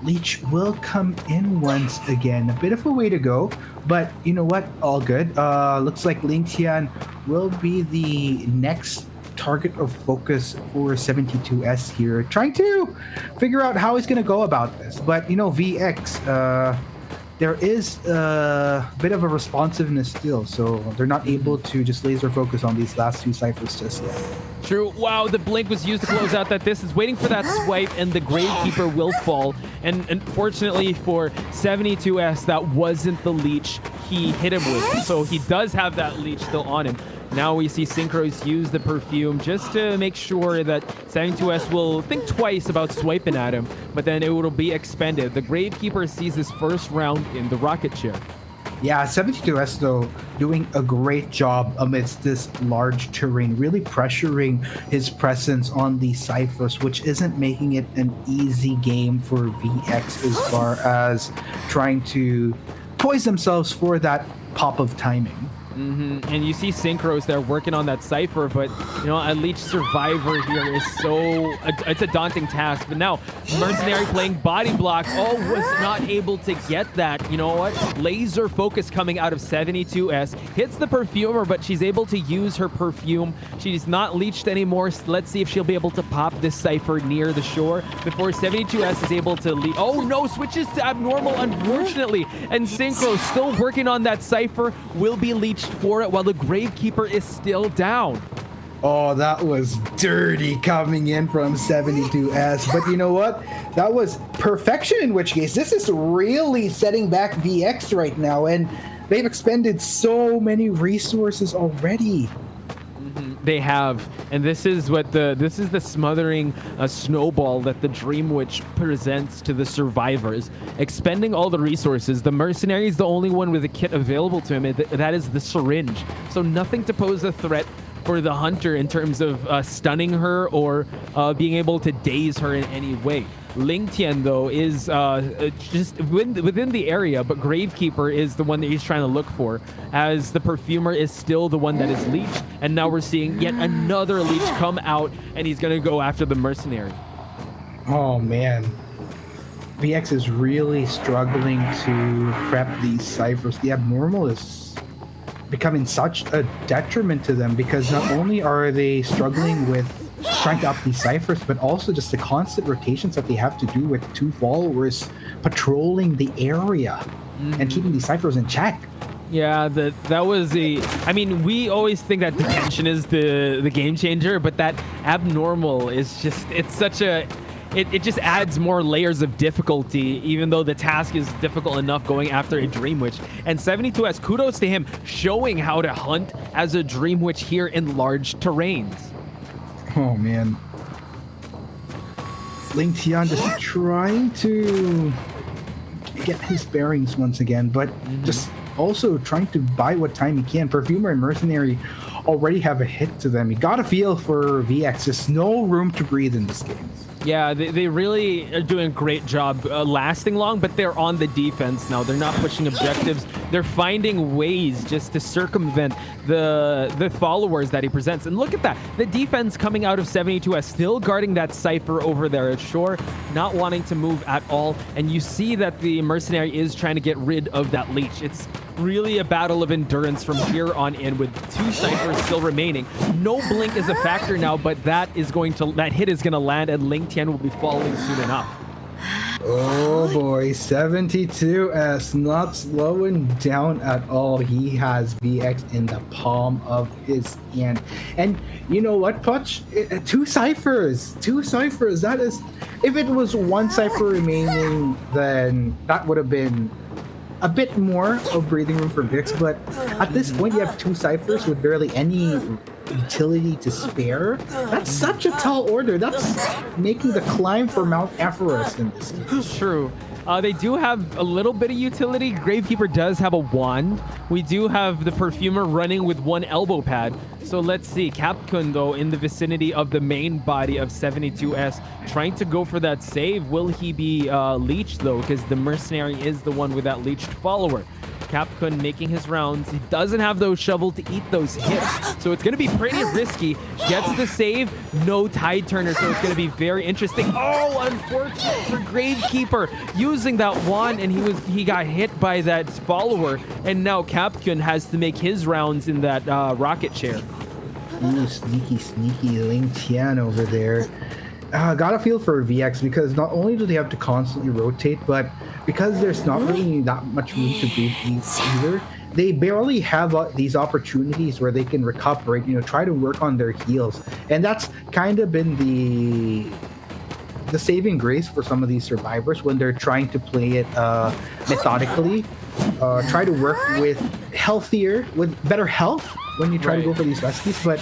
Leech will come in once again. A bit of a way to go, but you know what? All good. Looks like Ling Tian will be the next target of focus for 72S here, trying to figure out how he's going to go about this. But you know, VX, there is a bit of a responsiveness still, so they're not able to just laser focus on these last 2 ciphers just yet. True. Wow, the blink was used to close out that distance, waiting for that swipe, and the Gravekeeper will fall. And unfortunately for 72S, that wasn't the leech he hit him with, so he does have that leech still on him. Now we see Synchros use the perfume just to make sure that 72S will think twice about swiping at him, but then it will be expended. The Gravekeeper sees his first round in the rocket chair. Yeah, 72S though doing a great job amidst this large terrain, really pressuring his presence on the ciphers, which isn't making it an easy game for VX as far as trying to poise themselves for that pop of timing. And you see Synchros there working on that cipher, but you know, a Leech survivor here is it's a daunting task. But now Mercenary playing body block, was not able to get that. You know what? Laser focus coming out of 72S, hits the perfumer, but she's able to use her perfume. She's not leeched anymore. So let's see if she'll be able to pop this cipher near the shore before 72S is able to leech. Oh no, switches to abnormal, unfortunately. And Synchros still working on that cipher, will be leeched for it while the Gravekeeper is still down. Oh, that was dirty coming in from 72S. But you know what? That was perfection, in which case this is really setting back VX right now, and they've expended so many resources already. They have, and this is the smothering snowball that the Dream Witch presents to the survivors, expending all the resources. The Mercenary is the only one with a kit available to him, and that is the syringe. So nothing to pose a threat for the Hunter in terms of stunning her or being able to daze her in any way. Ling Tian, though, is just within the area, but Gravekeeper is the one that he's trying to look for, as the Perfumer is still the one that is leeched, and now we're seeing yet another leech come out, and he's going to go after the Mercenary. Oh, man. VX is really struggling to prep these ciphers. The abnormal is becoming such a detriment to them, because not only are they struggling with trying to up these ciphers, but also just the constant rotations that they have to do with 2 followers patrolling the area and keeping these ciphers in check. Yeah, that was I mean, we always think that detention is the game changer, but that abnormal is just, it's such a, it just adds more layers of difficulty, even though the task is difficult enough going after a Dream Witch. And 72S, kudos to him, showing how to hunt as a Dream Witch here in large terrains. Oh, man. Ling Tian just trying to get his bearings once again, but just also trying to buy what time he can. Perfumer and Mercenary already have a hit to them. You got a feel for VX. There's no room to breathe in this game. Yeah, they really are doing a great job lasting long, but they're on the defense now. They're not pushing objectives. They're finding ways just to circumvent the followers that he presents. And look at that. The defense coming out of 72S still guarding that Cypher over there at shore, not wanting to move at all. And you see that the Mercenary is trying to get rid of that leech. It's really a battle of endurance from here on in with 2 Cyphers still remaining. No blink is a factor now, but that hit is going to land and Ling Tian will be falling soon enough. Oh boy, 72S not slowing down at all. He has VX in the palm of his hand. And you know what, Putch? 2 Cyphers. That is, if it was 1 Cypher remaining, then that would have been a bit more of breathing room for VX, but at this point you have 2 Cyphers with barely any utility to spare. That's such a tall order. That's making the climb for Mount Everest in this case. True. They do have a little bit of utility. Gravekeeper does have a wand. We do have the Perfumer running with 1 elbow pad. So let's see. Capcom, though, in the vicinity of the main body of 72S, trying to go for that save. Will he be leeched, though? Because the Mercenary is the one with that leeched follower. Capcom making his rounds. He doesn't have those shovel to eat those hits, so it's going to be pretty risky. Gets the save, no tide turner, so it's going to be very interesting. Oh, unfortunate for Gravekeeper using that wand, and he got hit by that follower, and now Capcom has to make his rounds in that rocket chair. Ooh, sneaky Ling Tian over there. Gotta feel for VX because not only do they have to constantly rotate, but because there's not really that much room to breathe either, they barely have these opportunities where they can recuperate, try to work on their heals. And that's kind of been the saving grace for some of these survivors when they're trying to play it methodically. Try to work with better health when you try to go for these rescues, but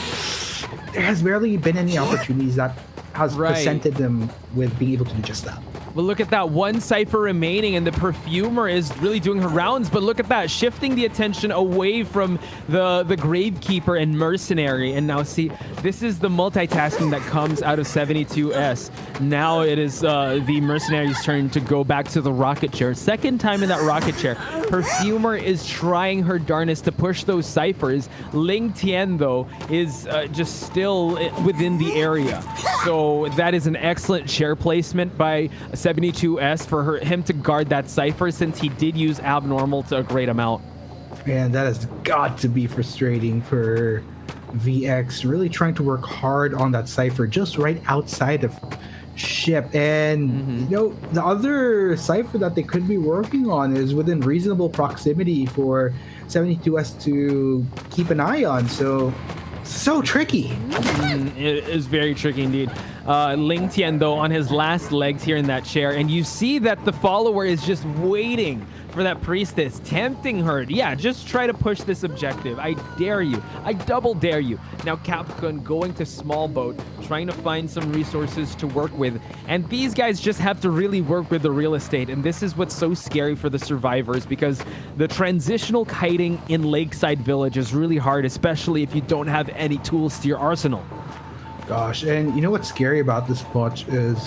there has barely been any opportunities that has presented them with being able to do just that. But look at that, 1 Cypher remaining, and the Perfumer is really doing her rounds. But look at that, shifting the attention away from the Gravekeeper and Mercenary. And now see, this is the multitasking that comes out of 72S. Now it is the Mercenary's turn to go back to the rocket chair. Second time in that rocket chair. Perfumer is trying her darnest to push those Cyphers. Ling Tian, though, is just still within the area. So that is an excellent chair placement by 72S for him to guard that Cypher, since he did use abnormal to a great amount. Man, that has got to be frustrating for VX, really trying to work hard on that Cypher just right outside of ship. And the other Cypher that they could be working on is within reasonable proximity for 72S to keep an eye on. So tricky. It is very tricky indeed. Ling Tian, though, on his last legs here in that chair, and you see that the follower is just waiting for that priestess, tempting her. Yeah, just try to push this objective. I dare you. I double dare you. Now Capcom going to small boat, trying to find some resources to work with, and these guys just have to really work with the real estate. And this is what's so scary for the survivors, because the transitional kiting in Lakeside Village is really hard, especially if you don't have any tools to your arsenal. Gosh, and you know what's scary about this watch is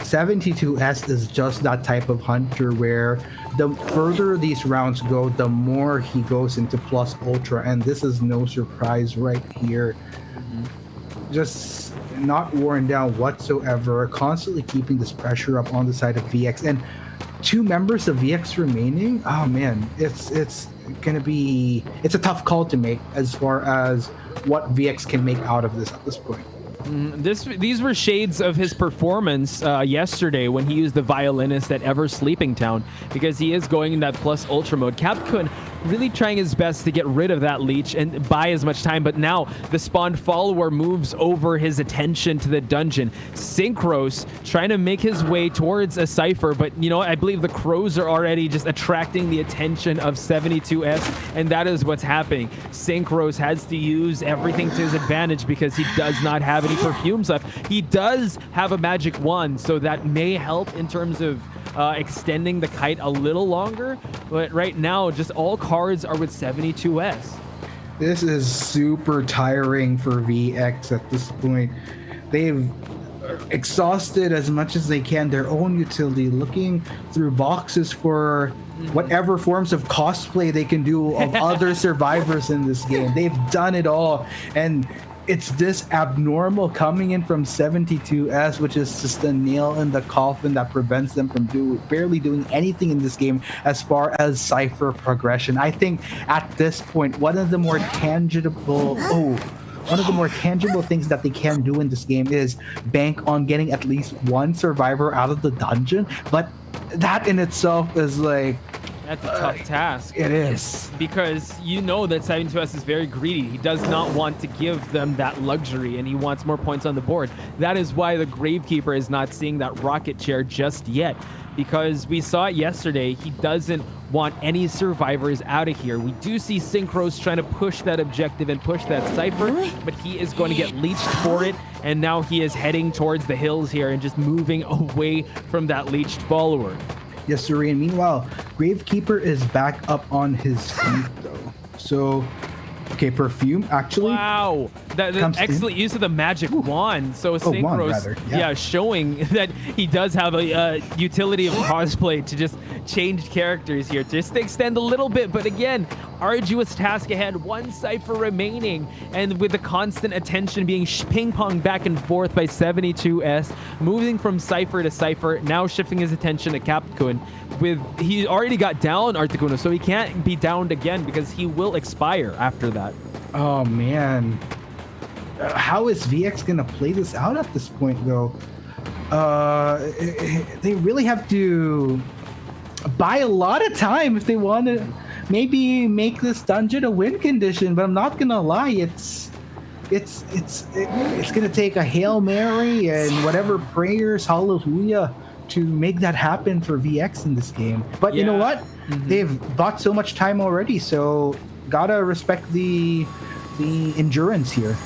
72S is just that type of hunter where the further these rounds go, the more he goes into plus ultra, and this is no surprise right here. Just not worn down whatsoever, constantly keeping this pressure up on the side of VX, and 2 members of VX remaining. Oh man, it's a tough call to make as far as what VX can make out of this at this point. These were shades of his performance yesterday when he used the violinist at Ever Sleeping Town, because he is going in that plus ultra mode. Capcom really trying his best to get rid of that leech and buy as much time, but now the spawned follower moves over his attention to the dungeon. Synchros trying to make his way towards a Cypher, but I believe the crows are already just attracting the attention of 72S, and that is what's happening. Synchros has to use everything to his advantage because he does not have any perfumes left. He does have a magic wand, so that may help in terms of extending the kite a little longer, but right now just all cards are with 72S. This is super tiring for VX at this point. They've exhausted as much as they can their own utility, looking through boxes for whatever forms of cosplay they can do of other survivors in this game. They've done it all, and it's this abnormal coming in from 72S, which is just a nail in the coffin that prevents them from barely doing anything in this game as far as Cypher progression. I think at this point, one of the more tangible things that they can do in this game is bank on getting at least one survivor out of the dungeon. But that in itself is like, that's a tough task. It is. Because you know that 72S is very greedy. He does not want to give them that luxury, and he wants more points on the board. That is why the Gravekeeper is not seeing that rocket chair just yet. Because we saw it yesterday, he doesn't want any survivors out of here. We do see Synchros trying to push that objective and push that Cypher, but he is going to get leached for it, and now he is heading towards the hills here and just moving away from that leached follower. Yes, sir. And meanwhile, Gravekeeper is back up on his feet, though. So, okay, Perfume actually. Wow, that excellent use of the magic wand. So Synchros, yeah, showing that he does have a utility of cosplay to just change characters here, just to extend a little bit. But again, arduous task ahead. One Cypher remaining, and with the constant attention being ping-ponged back and forth by 72S, moving from Cypher to Cypher, now shifting his attention to Capcom. He already got down Articuno, so he can't be downed again because he will expire after that. Oh man, how is VX gonna play this out at this point though? They really have to buy a lot of time if they want to maybe make this dungeon a win condition. But I'm not gonna lie, it's gonna take a Hail Mary and whatever prayers, hallelujah, to make that happen for VX in this game. But you know what? They've bought so much time already, so gotta respect the endurance here.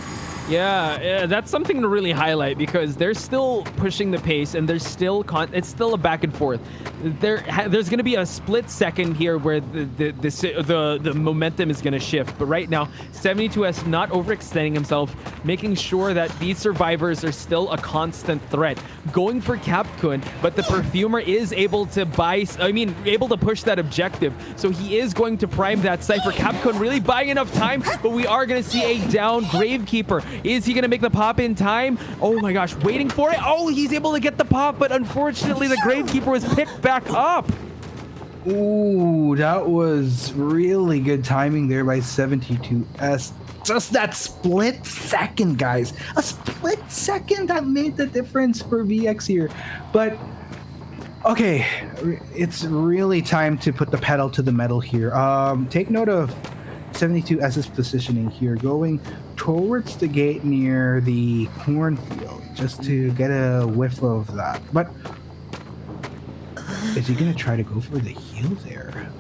Yeah, that's something to really highlight because they're still pushing the pace, and there's still it's still a back and forth. There's going to be a split second here where the momentum is going to shift, but right now 72S not overextending himself, making sure that these survivors are still a constant threat, going for Capcom, but the Perfumer is able to able to push that objective, so he is going to prime that Cypher. Capcom really buying enough time, but we are going to see a down Gravekeeper. Is he going to make the pop in time? Oh my gosh, waiting for it. Oh, he's able to get the pop, but unfortunately the Gravekeeper was picked back up. Ooh, that was really good timing there by 72S. Just that split second, guys. A split second that made the difference for VX here. But, okay, it's really time to put the pedal to the metal here. Take note of 72S's positioning here, going towards the gate near the cornfield just to get a whiff of that. But is he gonna try to go for the heal there?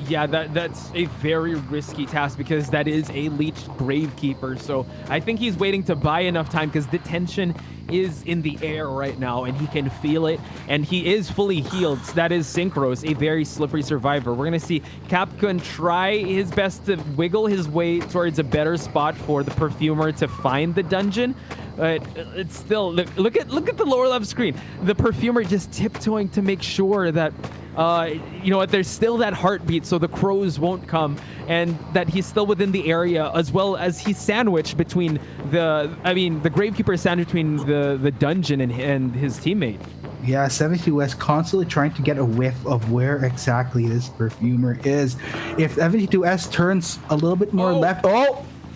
Yeah, that's a very risky task because that is a leeched Gravekeeper. So I think he's waiting to buy enough time because the tension is in the air right now and he can feel it, and he is fully healed. So that is Synchros, a very slippery survivor. We're gonna see Capcom try his best to wiggle his way towards a better spot for the Perfumer to find the dungeon. But it's still, look at the lower left screen. The Perfumer just tiptoeing to make sure that you know what, there's still that heartbeat so the crows won't come, and that he's still within the area, as well as he's sandwiched between the Gravekeeper is sandwiched between the dungeon and his teammate. Yeah, 72S constantly trying to get a whiff of where exactly this Perfumer is. If 72S turns a little bit more left,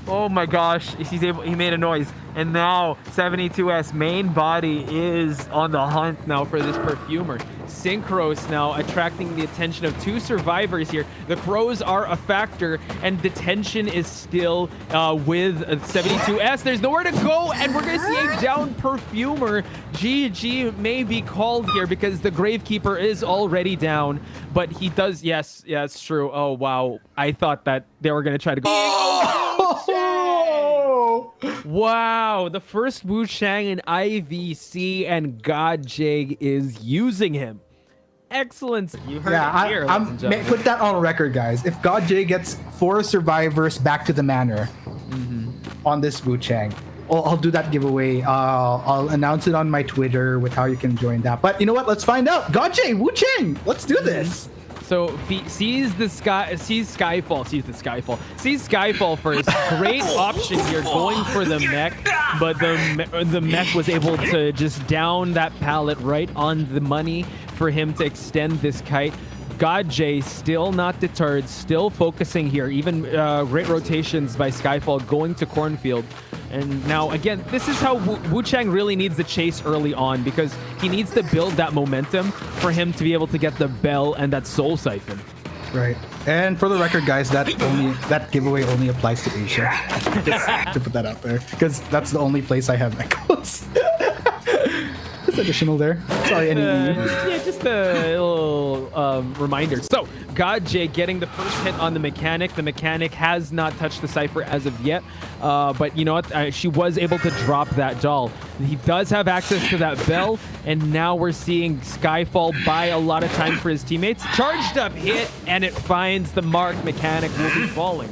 oh my gosh, he made a noise. And now 72S main body is on the hunt now for this Perfumer. Synchros now attracting the attention of two survivors here. The crows are a factor, and the tension is still with 72S. There's nowhere to go, and we're going to see a down Perfumer. GG may be called here because the Gravekeeper is already down, but he does, yes, it's true. Oh, wow. I thought that they were going to try to go. Wow, the first Wu Shang in IVC, and God Jig is using him. Excellent. You heard it here, ladies and gentlemen. Put that on record, guys. If God Jig gets 4 survivors back to the manor on this Wu Chang, I'll do that giveaway. I'll announce it on my Twitter with how you can join that. But you know what? Let's find out. Gajay, Wu Cheng, let's do this. So he sees Skyfall first. Great option here, going for the mech, but the mech was able to just down that pallet right on the money for him to extend this kite. Gajay still not deterred, still focusing here. Even great rotations by Skyfall going to Cornfield. And now, again, this is how Wu Cheng really needs the chase early on, because he needs to build that momentum for him to be able to get the bell and that soul siphon. Right. And for the record, guys, that giveaway only applies to Asia. Just to put that out there, because that's the only place I have echoes. It's additional there. Sorry, yeah, just a little reminder. So, Gajay getting the first hit on the mechanic. The mechanic has not touched the Cypher as of yet, but you know what? She was able to drop that doll. He does have access to that bell, and now we're seeing Skyfall buy a lot of time for his teammates. Charged up hit, and it finds the mark. Mechanic will be falling.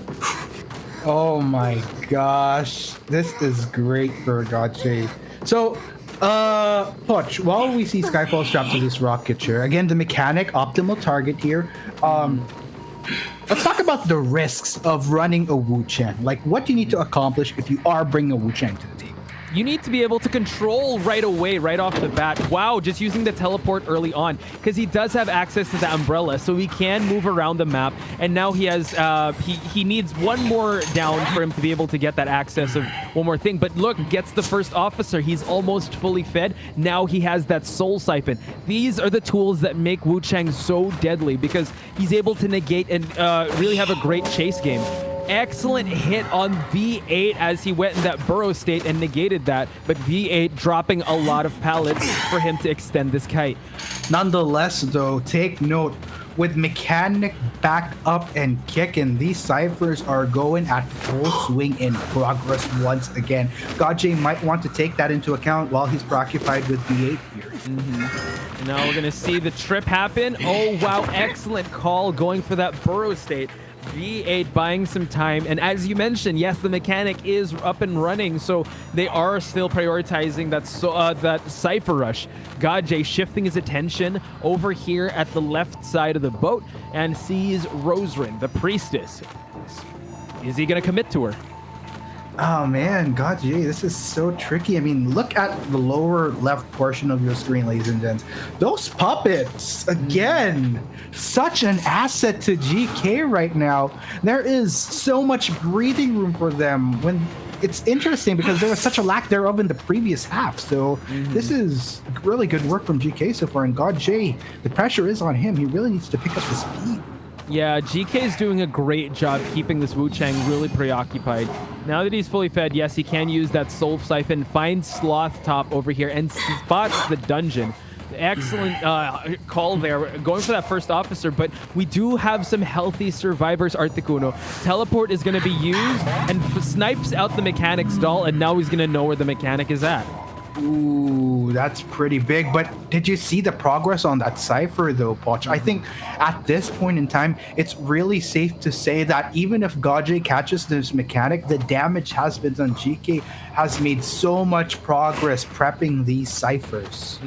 Oh my gosh. This is great for Gajay. So, Poch, while we see Skyfall strapped to this rocket chair, again, the mechanic, optimal target here. Let's talk about the risks of running a Wu Cheng. Like, what do you need to accomplish if you are bringing a Wu Cheng to the team? You need to be able to control right away, right off the bat. Wow, just using the teleport early on, because he does have access to the umbrella, so he can move around the map. And now he has, he needs one more down for him to be able to get that access of one more thing. But look, gets the first officer. He's almost fully fed. Now he has that soul siphon. These are the tools that make Wu Cheng so deadly, because he's able to negate and really have a great chase game. Excellent hit on V8 as he went in that burrow state and negated that, but V8 dropping a lot of pallets for him to extend this kite. Nonetheless, though, take note, with mechanic back up and kicking, these ciphers are going at full swing in progress once again. Gajay might want to take that into account while he's preoccupied with V8 here. And now we're going to see the trip happen. Oh, wow. Excellent call going for that burrow state. V8 buying some time, and as you mentioned, yes, the mechanic is up and running, so they are still prioritizing that Cypher rush. Gajay shifting his attention over here at the left side of the boat and sees Rosarin, the priestess. Is he gonna commit to her? Oh man, Gajay, this is so tricky. I mean, look at the lower left portion of your screen, ladies and gents. Those puppets, again, such an asset to GK right now. There is so much breathing room for them. When it's interesting because there was such a lack thereof in the previous half. So this is really good work from GK so far. And Gajay, the pressure is on him. He really needs to pick up the speed. Yeah, GK is doing a great job keeping this Wu Cheng really preoccupied. Now that he's fully fed, yes, he can use that Soul Siphon, finds Sloth Top over here, and spots the dungeon. Excellent call there, going for that first officer, but we do have some healthy survivors, Articuno. Teleport is going to be used, and snipes out the mechanic's doll, and now he's going to know where the mechanic is at. Ooh, that's pretty big. But did you see the progress on that Cypher though, Poch? I think at this point in time, it's really safe to say that even if Gajay catches this mechanic, the damage has been done. GK has made so much progress prepping these Cyphers.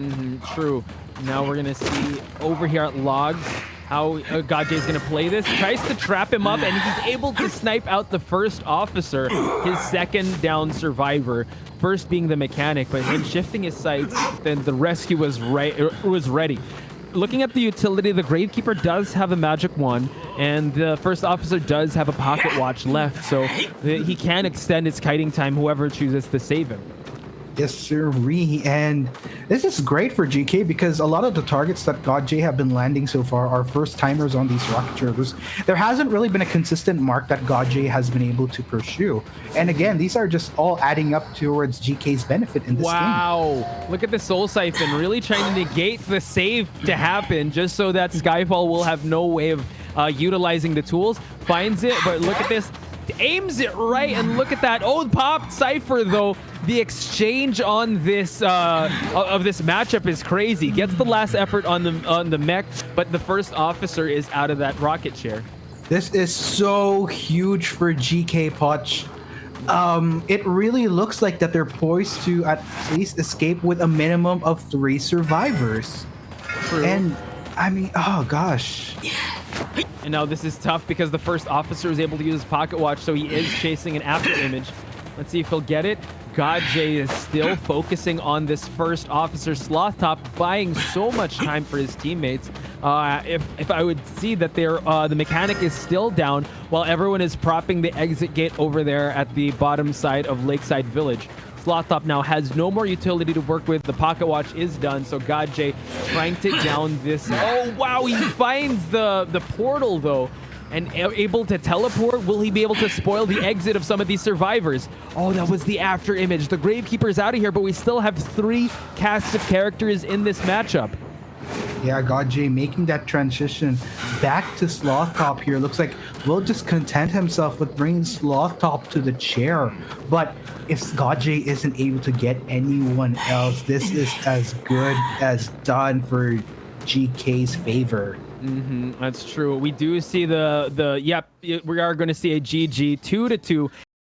True. Now we're going to see over here at Logs how Gajay is going to play this. Tries to trap him up, and he's able to snipe out the first officer, his second down survivor. First being the mechanic, but him shifting his sights, then the rescue was ready. Looking at the utility, the Gravekeeper does have a magic wand, and the first officer does have a pocket watch left, so he can extend his kiting time, whoever chooses to save him. Yes, sir. And this is great for GK because a lot of the targets that Gajay have been landing so far are first timers on these rocket charters. There hasn't really been a consistent mark that Gajay has been able to pursue. And again, these are just all adding up towards GK's benefit in this game. Wow. Look at the Soul Siphon really trying to negate the save to happen just so that Skyfall will have no way of utilizing the tools. Finds it, but look at this. Aims it right, and look at that. Oh, popped Cypher though. The exchange on this of this matchup is crazy. Gets the last effort on the mech, but the first officer is out of that rocket chair. This is so huge for GK, Poch. It really looks like that they're poised to at least escape with a minimum of 3 survivors. True. And I mean, oh gosh. And now this is tough because the first officer is able to use his pocket watch, so he is chasing an after image. Let's see if he'll get it. GodJ is still focusing on this first officer. Sloth Top buying so much time for his teammates. If I would see that the mechanic is still down while everyone is propping the exit gate over there at the bottom side of Lakeside Village. Sloth Top now has no more utility to work with. The pocket watch is done, so GodJ trying to down this. Oh wow, he finds the portal though, and able to teleport. Will he be able to spoil the exit of some of these survivors? Oh, that was the after image. The Gravekeeper's out of here, but we still have 3 casts of characters in this matchup. Yeah, GodJ making that transition back to Sloth Top here. Looks like will just content himself with bringing Sloth Top to the chair. But if GodJ isn't able to get anyone else, this is as good as done for GK's favor. That's true. We do see we are going to see a GG 2-2,